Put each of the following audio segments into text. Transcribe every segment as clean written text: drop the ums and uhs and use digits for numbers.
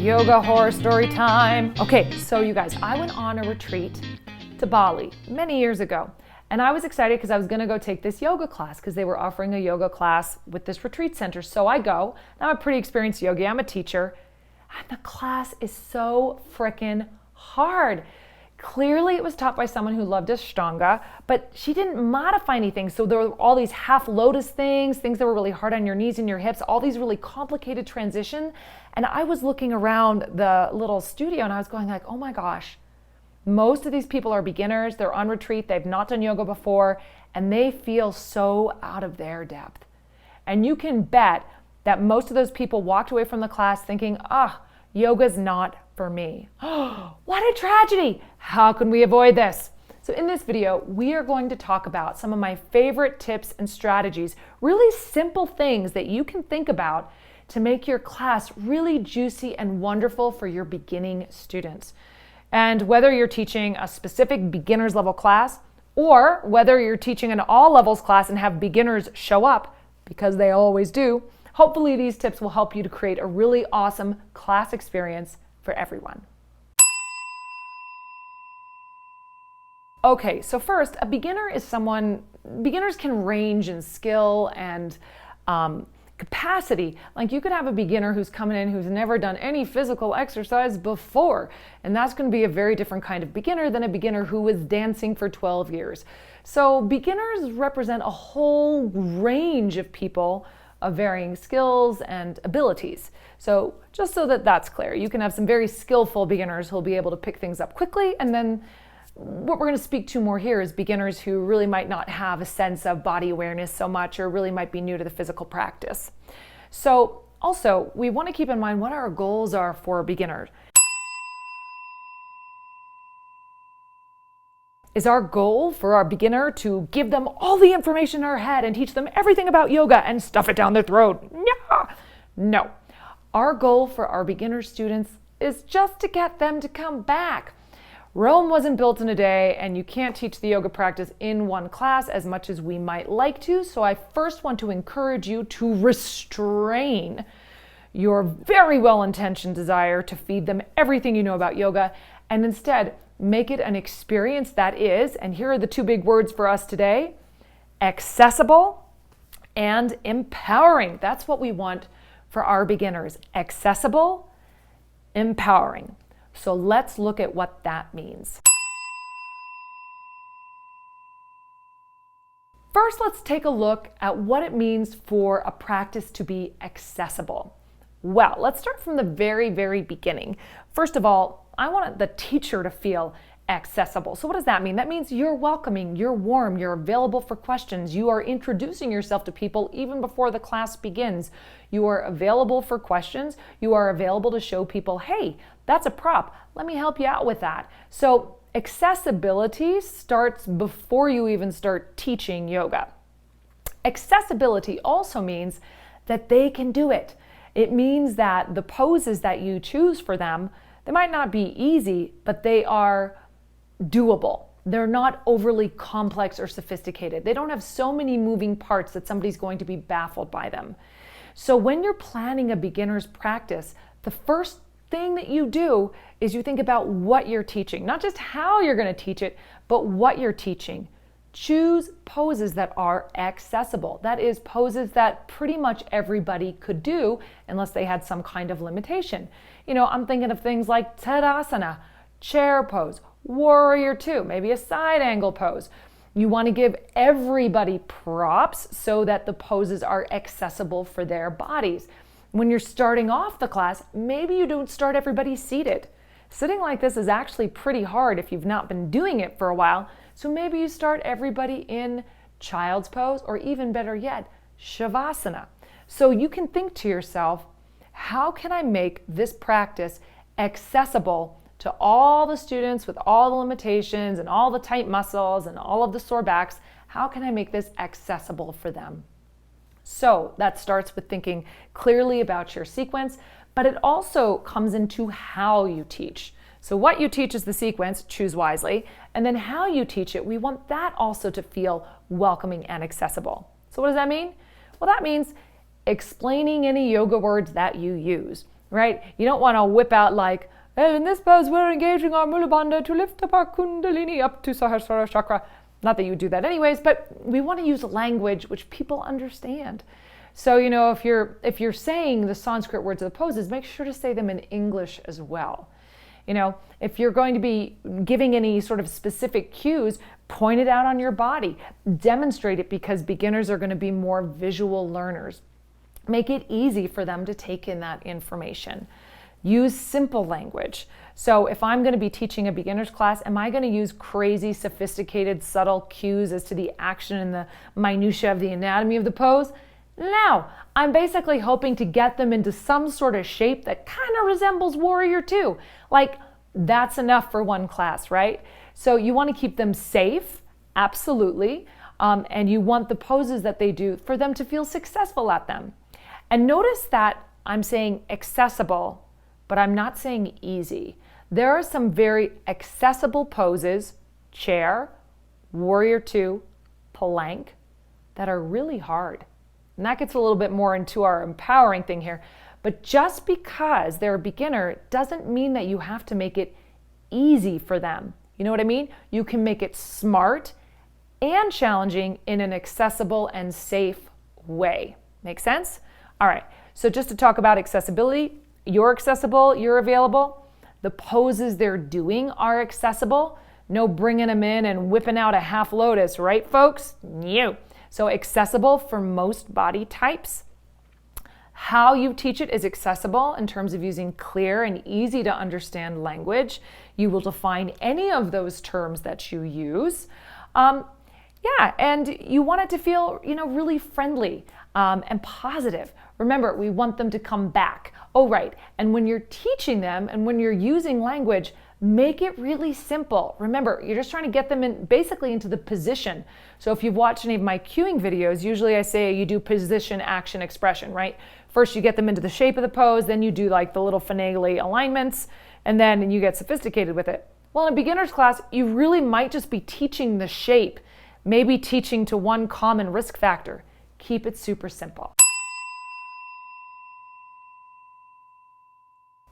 yoga horror story time. Okay, so you guys, I went on a retreat to Bali many years ago, and I was excited because I was going to go take this yoga class because they were offering a yoga class with this retreat center. So I go. Now I'm a pretty experienced yogi. I'm a teacher, and the class is so freaking hard. Clearly it was taught by someone who loved Ashtanga, but she didn't modify anything. So there were all these half lotus things that were really hard on your knees and your hips, all these really complicated transition. And I was looking around the little studio and I was going like, oh my gosh, most of these people are beginners. They're on retreat. They've not done yoga before, and they feel so out of their depth. And you can bet that most of those people walked away from the class thinking, yoga's not for me. What a tragedy. How can we avoid this? So in this video, we are going to talk about some of my favorite tips and strategies, really simple things that you can think about to make your class really juicy and wonderful for your beginning students. And whether you're teaching a specific beginner's level class, or whether you're teaching an all levels class and have beginners show up, because they always do, hopefully these tips will help you to create a really awesome class experience for everyone. Okay, so first, a beginner is beginners can range in skill and capacity. Like you could have a beginner who's coming in who's never done any physical exercise before, and that's going to be a very different kind of beginner than a beginner who was dancing for 12 years. So beginners represent a whole range of people of varying skills and abilities. So just so that that's clear, you can have some very skillful beginners who'll be able to pick things up quickly, and then what we're going to speak to more here is beginners who really might not have a sense of body awareness so much, or really might be new to the physical practice. So also, we want to keep in mind what our goals are for beginners. Is our goal for our beginner to give them all the information in our head and teach them everything about yoga and stuff it down their throat? No. Our goal for our beginner students is just to get them to come back. Rome wasn't built in a day, and you can't teach the yoga practice in one class as much as we might like to. So I first want to encourage you to restrain your very well-intentioned desire to feed them everything you know about yoga, and instead make it an experience that is, and here are the two big words for us today, accessible and empowering. That's what we want for our beginners. Accessible, empowering. So let's look at what that means. First, let's take a look at what it means for a practice to be accessible. Well, let's start from the very, very beginning. First of all, I want the teacher to feel accessible. So what does that mean? That means you're welcoming, you're warm, you're available for questions, you are introducing yourself to people even before the class begins. You are available for questions, you are available to show people, hey, that's a prop, let me help you out with that. So accessibility starts before you even start teaching yoga. Accessibility also means that they can do it. It means that the poses that you choose for them, they might not be easy, but they are doable. They're not overly complex or sophisticated. They don't have so many moving parts that somebody's going to be baffled by them. So when you're planning a beginner's practice, the first thing that you do is you think about what you're teaching, not just how you're going to teach it, but what you're teaching. Choose poses that are accessible. That is, poses that pretty much everybody could do unless they had some kind of limitation. I'm thinking of things like Tadasana, chair pose, warrior two, maybe a side angle pose. You want to give everybody props so that the poses are accessible for their bodies. When you're starting off the class, maybe you don't start everybody seated. Sitting like this is actually pretty hard if you've not been doing it for a while. So maybe you start everybody in child's pose, or even better yet, Shavasana. So you can think to yourself, how can I make this practice accessible to all the students with all the limitations and all the tight muscles and all of the sore backs? How can I make this accessible for them? So that starts with thinking clearly about your sequence, but it also comes into how you teach. So what you teach is the sequence, choose wisely, and then how you teach it, we want that also to feel welcoming and accessible. So what does that mean? Well, that means explaining any yoga words that you use. right? You don't want to whip out like, "Hey, in this pose, we're engaging our Mula Bandha to lift up our Kundalini up to Sahasrara Chakra." Not that you would do that anyways, but we want to use language which people understand. So, if you're saying the Sanskrit words of the poses, make sure to say them in English as well. If you're going to be giving any sort of specific cues, point it out on your body. Demonstrate it, because beginners are going to be more visual learners. Make it easy for them to take in that information. Use simple language. So if I'm going to be teaching a beginner's class, am I going to use crazy, sophisticated, subtle cues as to the action and the minutia of the anatomy of the pose? No, I'm basically hoping to get them into some sort of shape that kind of resembles Warrior Two. Like, that's enough for one class, right? So you want to keep them safe, absolutely, and you want the poses that they do for them to feel successful at them. And notice that I'm saying accessible, but I'm not saying easy. There are some very accessible poses, chair, Warrior Two, plank, that are really hard. And that gets a little bit more into our empowering thing here. But just because they're a beginner doesn't mean that you have to make it easy for them. You know what I mean? You can make it smart and challenging in an accessible and safe way. Make sense? All right, so just to talk about accessibility, you're accessible, you're available. The poses they're doing are accessible. No bringing them in and whipping out a half lotus, right, folks? No. So accessible for most body types. How you teach it is accessible in terms of using clear and easy to understand language. You will define any of those terms that you use. And you want it to feel, really friendly and positive. Remember, we want them to come back. Oh, right. And when you're teaching them and when you're using language, make it really simple. Remember, you're just trying to get them basically into the position. So if you've watched any of my cueing videos, usually I say you do position, action, expression, right? First you get them into the shape of the pose, then you do like the little finagly alignments, and then you get sophisticated with it. Well, in a beginner's class, you really might just be teaching the shape, maybe teaching to one common risk factor. Keep it super simple.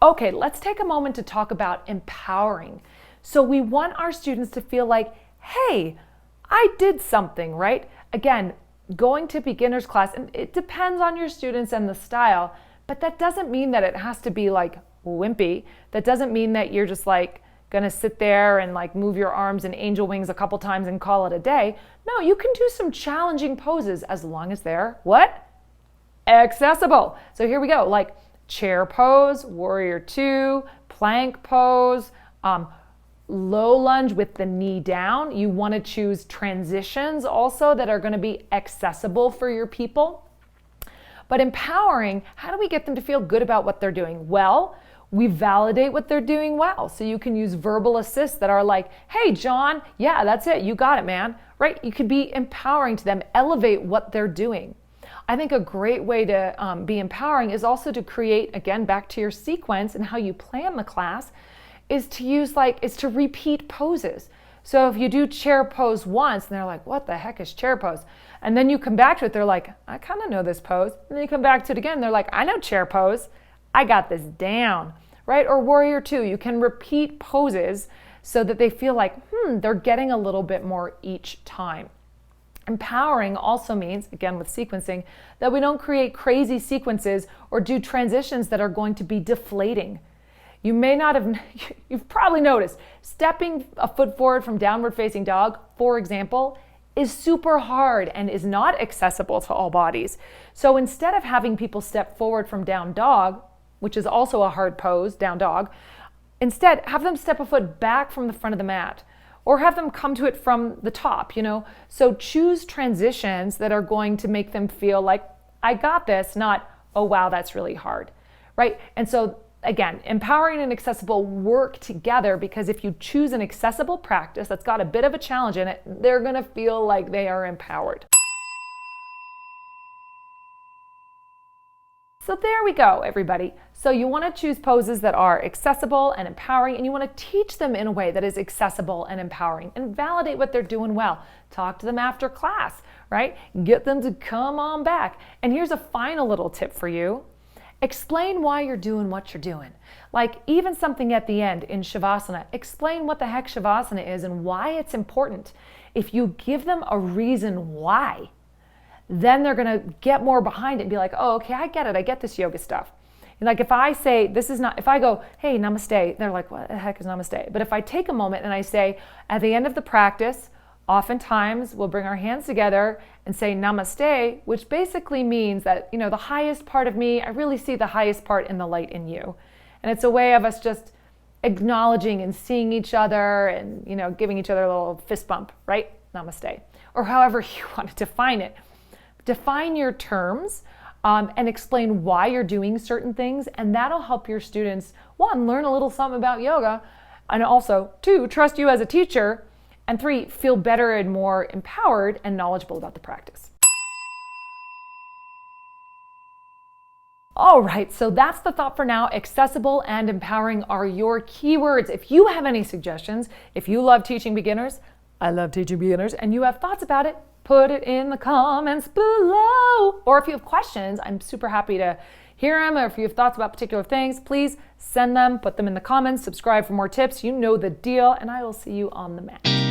Okay, let's take a moment to talk about empowering. So we want our students to feel like, hey, I did something, right? Again, going to beginner's class, and it depends on your students and the style, but that doesn't mean that it has to be like wimpy. That doesn't mean that you're just like gonna sit there and like move your arms in angel wings a couple times and call it a day. No, you can do some challenging poses as long as they're what? Accessible. So here we go, like chair pose, Warrior Two, plank pose, low lunge with the knee down. You want to choose transitions also that are going to be accessible for your people. But empowering, how do we get them to feel good about what they're doing? Well, we validate what they're doing well. So you can use verbal assists that are like, hey, John, yeah, that's it. You got it, man. Right? You could be empowering to them, elevate what they're doing. I think a great way to be empowering is also to create, again, back to your sequence and how you plan the class, is to repeat poses. So if you do chair pose once and they're like, what the heck is chair pose? And then you come back to it, they're like, I kind of know this pose. And then you come back to it again, they're like, I know chair pose. I got this down, right? Or Warrior Two, you can repeat poses so that they feel like, they're getting a little bit more each time. Empowering also means, again with sequencing, that we don't create crazy sequences or do transitions that are going to be deflating. You may not have, you've probably noticed, stepping a foot forward from downward facing dog, for example, is super hard and is not accessible to all bodies. So instead of having people step forward from down dog, which is also a hard pose, down dog, instead have them step a foot back from the front of the mat. Or have them come to it from the top, So choose transitions that are going to make them feel like, I got this, not, oh wow, that's really hard, right? And so again, empowering and accessible work together, because if you choose an accessible practice that's got a bit of a challenge in it, they're gonna feel like they are empowered. So there we go, everybody. So you want to choose poses that are accessible and empowering, and you want to teach them in a way that is accessible and empowering, and validate what they're doing well. Talk to them after class, right? Get them to come on back. And here's a final little tip for you. Explain why you're doing what you're doing. Like even something at the end in Shavasana, explain what the heck Shavasana is and why it's important. If you give them a reason why, then they're going to get more behind it and be like, oh, okay, I get it. I get this yoga stuff. And like if I say, if I go, hey, namaste, they're like, what the heck is namaste? But if I take a moment and I say, at the end of the practice, oftentimes we'll bring our hands together and say namaste, which basically means that, the highest part of me, I really see the highest part in the light in you. And it's a way of us just acknowledging and seeing each other and, giving each other a little fist bump, right? Namaste. Or however you want to define it. Define your terms and explain why you're doing certain things. And that'll help your students, one, learn a little something about yoga, and also, two, trust you as a teacher, and three, feel better and more empowered and knowledgeable about the practice. All right, so that's the thought for now. Accessible and empowering are your keywords. If you have any suggestions, if you love teaching beginners, I love teaching beginners, and you have thoughts about it, put it in the comments below. Or if you have questions, I'm super happy to hear them. Or if you have thoughts about particular things, please send them, put them in the comments, subscribe for more tips. You know the deal, and I will see you on the mat.